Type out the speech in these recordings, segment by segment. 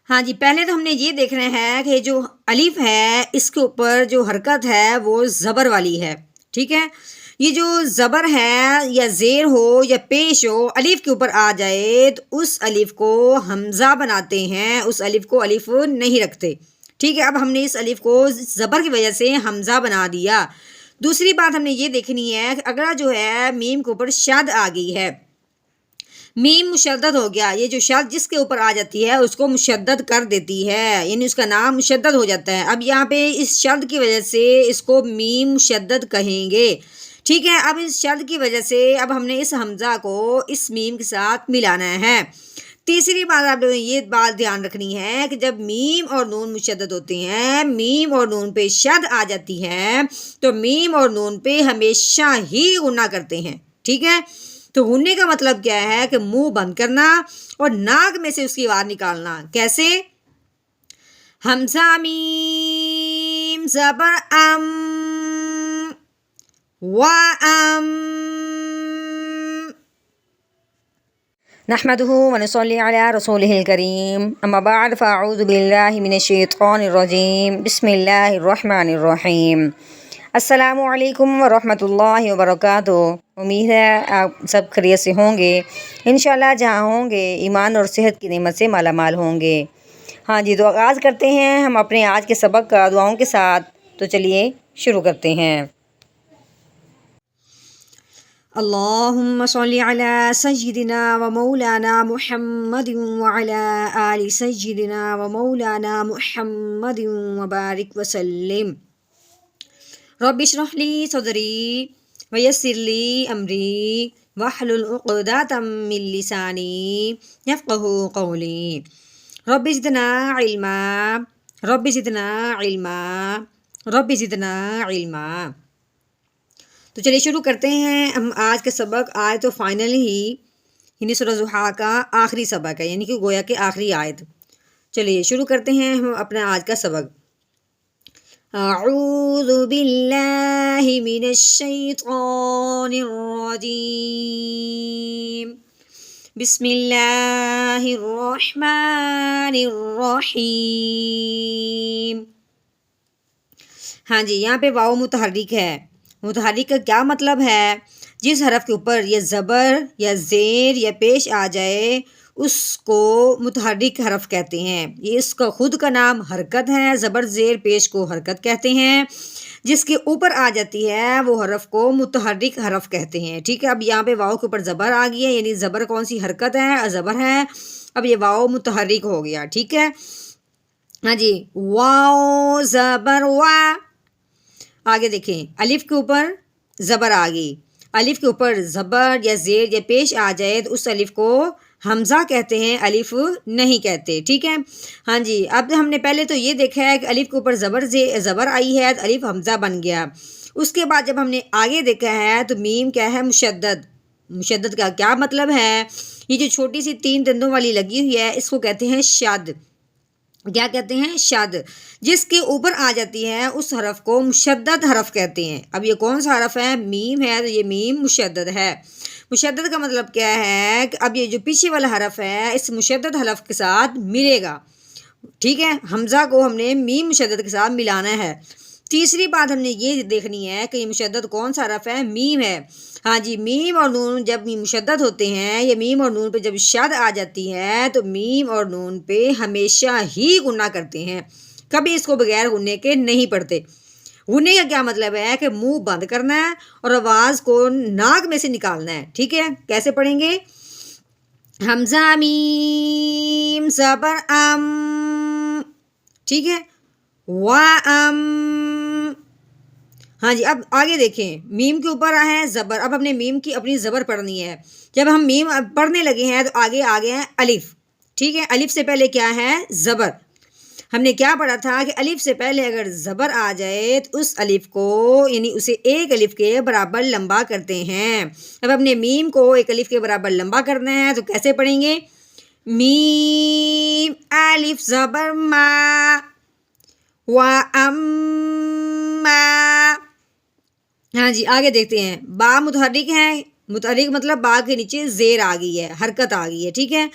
ہاں جی، پہلے تو ہم نے یہ دیکھنا ہے کہ جو الف ہے اس کے اوپر جو حرکت ہے وہ زبر والی ہے، ٹھیک ہے۔ یہ جو زبر ہے یا زیر ہو یا پیش ہو الف کے اوپر آ جائے تو اس الف کو حمزہ بناتے ہیں، اس الف کو الف نہیں رکھتے، ٹھیک ہے۔ اب ہم نے اس الف کو زبر کی وجہ سے حمزہ بنا دیا۔ دوسری بات ہم نے یہ دیکھنی ہے کہ اگلا جو ہے میم کے اوپر شد آ گئی ہے، میم مشدد ہو گیا، یہ جو شد جس کے اوپر آ جاتی ہے اس کو مشدد کر دیتی ہے، یعنی اس کا نام مشدد ہو جاتا ہے۔ اب یہاں پہ اس شد کی وجہ سے اس کو میم مشدد کہیں گے، ٹھیک ہے۔ اب اس شد کی وجہ سے اب ہم نے اس حمزہ کو اس میم کے ساتھ ملانا ہے۔ تیسری بات آپ لوگوں نے یہ بات دھیان رکھنی ہے کہ جب میم اور نون مشدد ہوتے ہیں، میم اور نون پہ شد آ جاتی ہے تو میم اور نون پہ ہمیشہ ہی غنہ کرتے ہیں، ٹھیک ہے۔ تو غننے کا مطلب کیا ہے کہ منہ بند کرنا اور ناک میں سے اس کی آواز نکالنا۔ کیسے؟ حمزہ میم زبر ام و ام نحمده ونصلي على رسوله الكريم اما بعد فاعوذ بالله من الشیطان الرجیم بسم اللہ الرحمن الرحیم۔ السلام علیکم ورحمۃ اللہ وبرکاتہ۔ امید ہے آپ سب خیریت سے ہوں گے، انشاءاللہ جہاں ہوں گے ایمان اور صحت کی نعمت سے مالا مال ہوں گے۔ ہاں جی، تو آغاز کرتے ہیں ہم اپنے آج کے سبق کا دعاؤں کے ساتھ، تو چلیے شروع کرتے ہیں۔ اللہم صلی علی سیدنا و مولانا محمد وعلی آل سیدنا و مولانا محمد وبارک وسلم۔ رب اشرح لی صدری ویسر لی امری واحلل عقدۃ من لسانی یفقہوا قولی۔ رب زدنا علما رب زدنا علما رب زدنا علما۔ تو چلیے شروع کرتے ہیں ہم آج کا سبق۔ آج تو فائنل ہی یعنی سورہ ضحیٰ کا آخری سبق ہے، یعنی کہ گویا کہ آخری آیت۔ چلیے شروع کرتے ہیں ہم اپنا آج کا سبق۔ اعوذ باللہ من الشیطان الرجیم بسم اللہ الرحمن الرحیم۔ ہاں جی، یہاں پہ واو متحرک ہے۔ متحرک کا کیا مطلب ہے؟ جس حرف کے اوپر یا زبر یا زیر یا پیش آ جائے اس کو متحرک حرف کہتے ہیں۔ یہ اس کا خود کا نام حرکت ہے، زبر زیر پیش کو حرکت کہتے ہیں۔ جس کے اوپر آ جاتی ہے وہ حرف کو متحرک حرف کہتے ہیں، ٹھیک ہے۔ اب یہاں پہ واو کے اوپر زبر آ گئی ہے، یعنی زبر کون سی حرکت ہے؟ زبر ہے۔ اب یہ واو متحرک ہو گیا، ٹھیک ہے۔ ہاں جی، واو زبر وا۔ آگے دیکھیں، الف کے اوپر زبر آ گئی، الف کے اوپر زبر یا زیر یا پیش آ جائے تو اس الف کو حمزہ کہتے ہیں، الف نہیں کہتے، ٹھیک ہے۔ ہاں جی، اب ہم نے پہلے تو یہ دیکھا ہے کہ الف کے اوپر زبر آئی ہے تو الف حمزہ بن گیا۔ اس کے بعد جب ہم نے آگے دیکھا ہے تو میم کیا ہے؟ مشدد۔ مشدد کا کیا مطلب ہے؟ یہ جو چھوٹی سی 3 دندوں والی لگی ہوئی ہے اس کو کہتے ہیں شد۔ کیا کہتے ہیں؟ شد۔ جس کے اوپر آ جاتی ہے اس حرف کو مشدد حرف کہتے ہیں۔ اب یہ کون سا حرف ہے؟ میم ہے، تو یہ میم مشدد ہے۔ مشدد کا مطلب کیا ہے کہ اب یہ جو پیچھے والا حرف ہے اس مشدد حرف کے ساتھ ملے گا، ٹھیک ہے۔ حمزہ کو ہم نے میم مشدد کے ساتھ ملانا ہے۔ تیسری بات ہم نے یہ دیکھنی ہے کہ یہ مشدد کون سا حرف ہے؟ میم ہے۔ ہاں جی، میم اور نون جب مشدد ہوتے ہیں یا میم اور نون پہ جب شد آ جاتی ہے تو میم اور نون پہ ہمیشہ ہی غنہ کرتے ہیں، کبھی اس کو بغیر غننے کے نہیں پڑھتے۔ غننے کا کیا مطلب ہے کہ منہ بند کرنا ہے اور آواز کو ناک میں سے نکالنا ہے، ٹھیک ہے۔ کیسے پڑھیں گے؟ حمزہ میم زبر ام، ٹھیک ہے، و ام۔ ہاں جی، اب آگے دیکھیں، میم کے اوپر ہے زبر۔ اب ہم نے میم کی اپنی زبر پڑھنی ہے۔ جب ہم میم پڑھنے لگے ہیں تو آگے ہے الف، ٹھیک ہے۔ الف سے پہلے کیا ہے؟ زبر۔ ہم نے کیا پڑھا تھا کہ الف سے پہلے اگر زبر آ جائے تو اس الف کو یعنی اسے ایک الف کے برابر لمبا کرتے ہیں۔ اب اپنے میم کو ایک الف کے برابر لمبا کرنا ہے تو کیسے پڑھیں گے؟ میم الف زبر ما و ام ما۔ ہاں جی، آگے دیکھتے ہیں، با متحرک ہے متحرک مطلب با کے نیچے زیر آ گئی ہے، حرکت آ گئی ہے، ٹھیک ہے۔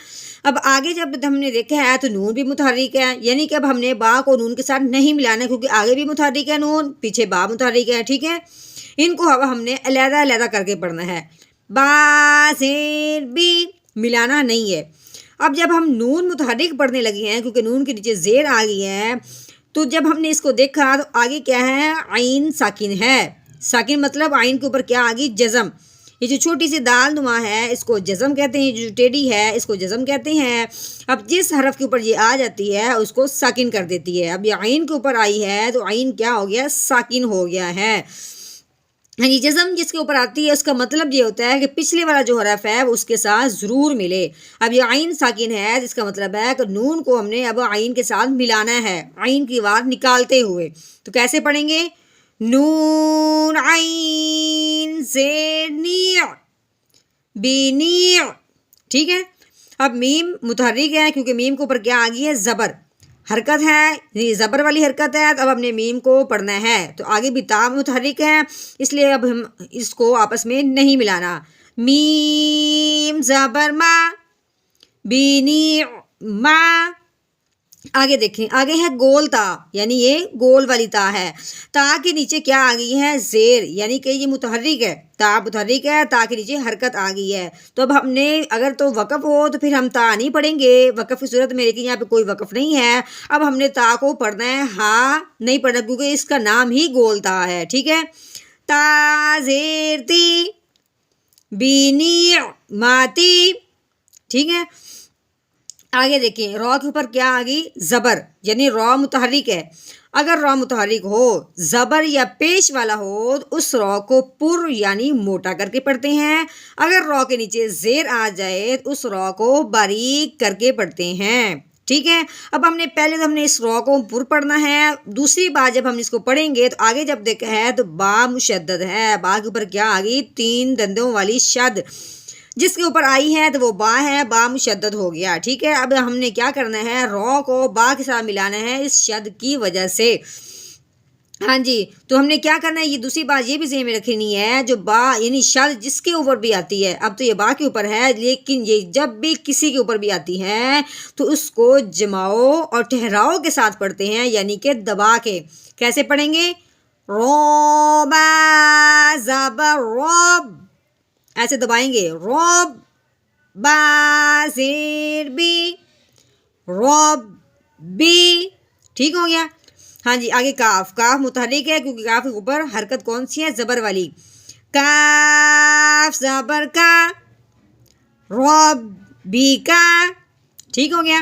اب آگے جب ہم نے دیکھا ہے تو نون بھی متحرک ہے، یعنی کہ اب ہم نے با کو نون کے ساتھ نہیں ملانا ہے، کیونکہ آگے بھی متحرک ہے نون، پیچھے با متحرک ہے، ٹھیک ہے۔ ان کو اب ہم نے علیحدہ علیحدہ کر کے پڑھنا ہے، با زیر بی، ملانا نہیں ہے۔ اب جب ہم نون متحرک پڑھنے لگے ہیں کیونکہ نون کے نیچے زیر آ گئی ہے، تو جب ہم نے اس کو دیکھا تو آگے کیا ہے، عین ساکن ہے۔ ساکن مطلب عین کے اوپر کیا آ گئی، جزم۔ یہ جو چھوٹی سی دال نما ہے اس کو جزم کہتے ہیں، جو ٹیڑھی ہے اس کو جزم کہتے ہیں۔ اب جس حرف کے اوپر یہ آ جاتی ہے اس کو ساکن کر دیتی ہے۔ اب یہ عین کے اوپر آئی ہے تو عین کیا ہو گیا، ساکن ہو گیا ہے۔ ہاں جی، جزم جس کے اوپر آتی ہے اس کا مطلب یہ ہوتا ہے کہ پچھلے والا جو حرف ہے وہ اس کے ساتھ ضرور ملے۔ اب یہ عین ساکن ہے جس کا مطلب ہے کہ نون کو ہم نے اب عین کے ساتھ ملانا ہے، عین کی آواز نکالتے ہوئے۔ تو کیسے پڑھیں گے، نون عین زیر نیع، بینیع، ٹھیک ہے۔ اب میم متحرک ہے کیونکہ میم کے اوپر کیا آ گئی ہے، زبر، حرکت ہے، زبر والی حرکت ہے، تو اب ہم نے میم کو پڑھنا ہے۔ تو آگے بھی تا متحرک ہے، اس لیے اب ہم اس کو آپس میں نہیں ملانا۔ میم زبر ما، بینیع ما۔ آگے دیکھیں، آگے ہے گول تا، یعنی یہ گول والی تا ہے۔ تا کے نیچے کیا آ گئی ہے، زیر، یعنی کہ یہ متحرک ہے، تا متحرک ہے، تا کے نیچے حرکت آ گئی ہے۔ تو اب ہم نے اگر تو وقف ہو تو پھر ہم تا نہیں پڑھیں گے وقف کی صورت میں، لیکن یہاں پہ کوئی وقف نہیں ہے۔ اب ہم نے تا کو پڑھنا ہے، ہاں نہیں پڑھنا کیونکہ اس کا نام ہی گول تا ہے، ٹھیک ہے۔ تا زیر تی، بینیع ماتی، ٹھیک ہے۔ آگے دیکھیں، رو کے اوپر کیا آ گئی، زبر، یعنی رو متحرک ہے۔ اگر رو متحرک ہو، زبر یا پیش والا ہو تو اس رو کو پر یعنی موٹا کر کے پڑھتے ہیں۔ اگر رو کے نیچے زیر آ جائے تو اس رو کو باریک کر کے پڑھتے ہیں، ٹھیک ہے۔ اب ہم نے پہلے تو ہم نے اس رو کو پر پڑھنا ہے، دوسری بار جب ہم اس کو پڑھیں گے تو آگے جب دیکھا ہے تو با مشدد ہے، با کے اوپر کیا آ گئی، 3 دندوں والی شد، جس کے اوپر آئی ہے تو وہ با ہے، با مشدد ہو گیا، ٹھیک ہے۔ اب ہم نے کیا کرنا ہے، رو کو با کے ساتھ ملانا ہے اس شد کی وجہ سے۔ ہاں جی، تو ہم نے کیا کرنا ہے، یہ دوسری بات یہ بھی ذہن میں رکھنی ہے، جو با یعنی شد جس کے اوپر بھی آتی ہے، اب تو یہ با کے اوپر ہے لیکن یہ جب بھی کسی کے اوپر بھی آتی ہے تو اس کو جماؤ اور ٹھہراؤ کے ساتھ پڑھتے ہیں، یعنی کہ دبا کے۔ کیسے پڑھیں گے، روبا زبر روب، ایسے دبائیں گے، روب، با زیر بی، روب بی، ٹھیک ہو گیا۔ ہاں جی، آگے کاف، کاف متحرک ہے کیونکہ کاف کے اوپر حرکت کون سی ہے، زبر والی، کاف زبر کا، روب بی کا، ٹھیک ہو گیا۔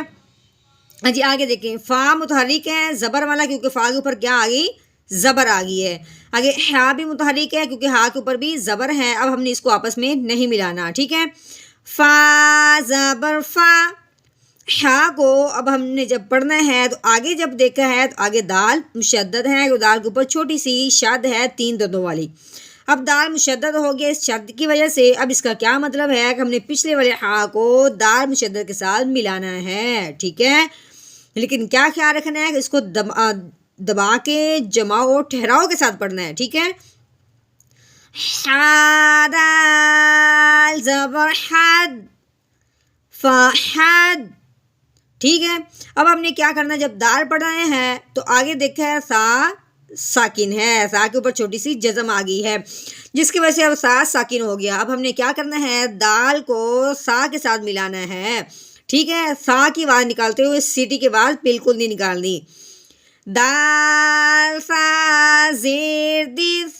ہاں جی، آگے دیکھیں، فا متحرک ہے، زبر والا، کیونکہ فا کے اوپر کیا آ گئی، زبر آ گئی ہے۔ آگے ہا بھی متحرک ہے کیونکہ ہا کے اوپر بھی زبر ہے، اب ہم نے اس کو آپس میں نہیں ملانا، ٹھیک ہے۔ فا زبر فا، ہا کو اب ہم نے جب پڑھنا ہے تو آگے جب دیکھا ہے تو آگے دال مشدد ہے، دال کے اوپر چھوٹی سی شد ہے 3 دندوں والی۔ اب دال مشدد ہو گیا اس شد کی وجہ سے، اب اس کا کیا مطلب ہے کہ ہم نے پچھلے والے ہا کو دال مشدد کے ساتھ ملانا ہے، ٹھیک ہے۔ لیکن کیا خیال رکھنا ہے کہ اس کو دبا کے جماؤ اور ٹھہراؤ کے ساتھ پڑھنا ہے، ٹھیک ہے۔ دال زبر حد، فحد، ٹھیک ہے۔ اب ہم نے کیا کرنا ہے، جب دال پڑھنا ہے تو آگے دیکھا ہے سا ساکن ہے، سا کے اوپر چھوٹی سی جزم آ گئی ہے جس کی وجہ سے اب سا ساکن ہو گیا۔ اب ہم نے کیا کرنا ہے، دال کو سا کے ساتھ ملانا ہے، ٹھیک ہے۔ سا کی آواز نکالتے ہوئے سیٹی کی آواز بالکل نہیں نکالنی۔ دال سا زیر دیس،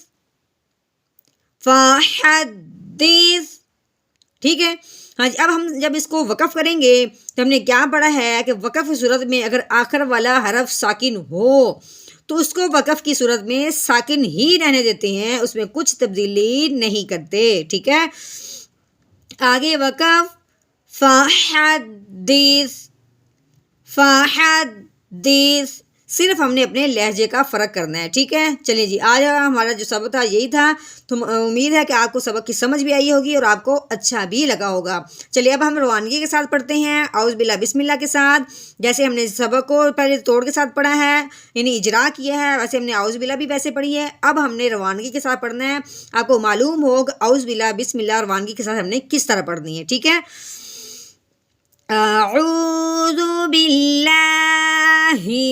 فحدیث، ٹھیک ہے۔ ہاں جی، اب ہم جب اس کو وقف کریں گے تو ہم نے کیا پڑھا ہے کہ وقف کی صورت میں اگر آخر والا حرف ساکن ہو تو اس کو وقف کی صورت میں ساکن ہی رہنے دیتے ہیں، اس میں کچھ تبدیلی نہیں کرتے، ٹھیک ہے۔ آگے وقف، فحدیث، فحدیث، صرف ہم نے اپنے لہجے کا فرق کرنا ہے، ٹھیک ہے۔ چلیے جی، آج ہمارا جو سبق تھا یہی تھا، تو امید ہے کہ آپ کو سبق کی سمجھ بھی آئی ہوگی اور آپ کو اچھا بھی لگا ہوگا۔ چلیے اب ہم روانگی کے ساتھ پڑھتے ہیں، اعوذ باللہ بسم اللہ کے ساتھ۔ جیسے ہم نے سبق کو پہلے توڑ کے ساتھ پڑھا ہے، یعنی اجرا کیا ہے، ویسے ہم نے اعوذ باللہ بھی ویسے پڑھی ہے۔ اب ہم نے روانگی کے ساتھ پڑھنا ہے، آپ کو معلوم ہوگا اعوذ باللہ بسم اللہ روانگی کے ساتھ ہم نے کس طرح پڑھنی ہے، ٹھیک ہے۔ اعوذ باللہ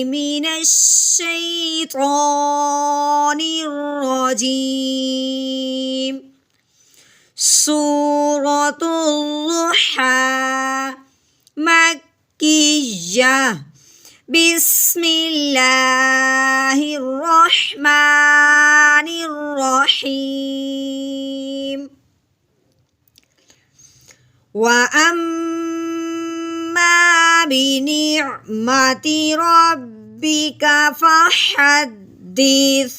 من الشیطان الرجیم، سورۃ الضحیٰ مکیہ، بسم اللہ الرحمن الرحیم، وَأَمَّا بِنِعْمَةِ رَبِّكَ فَحَدِّثْ۔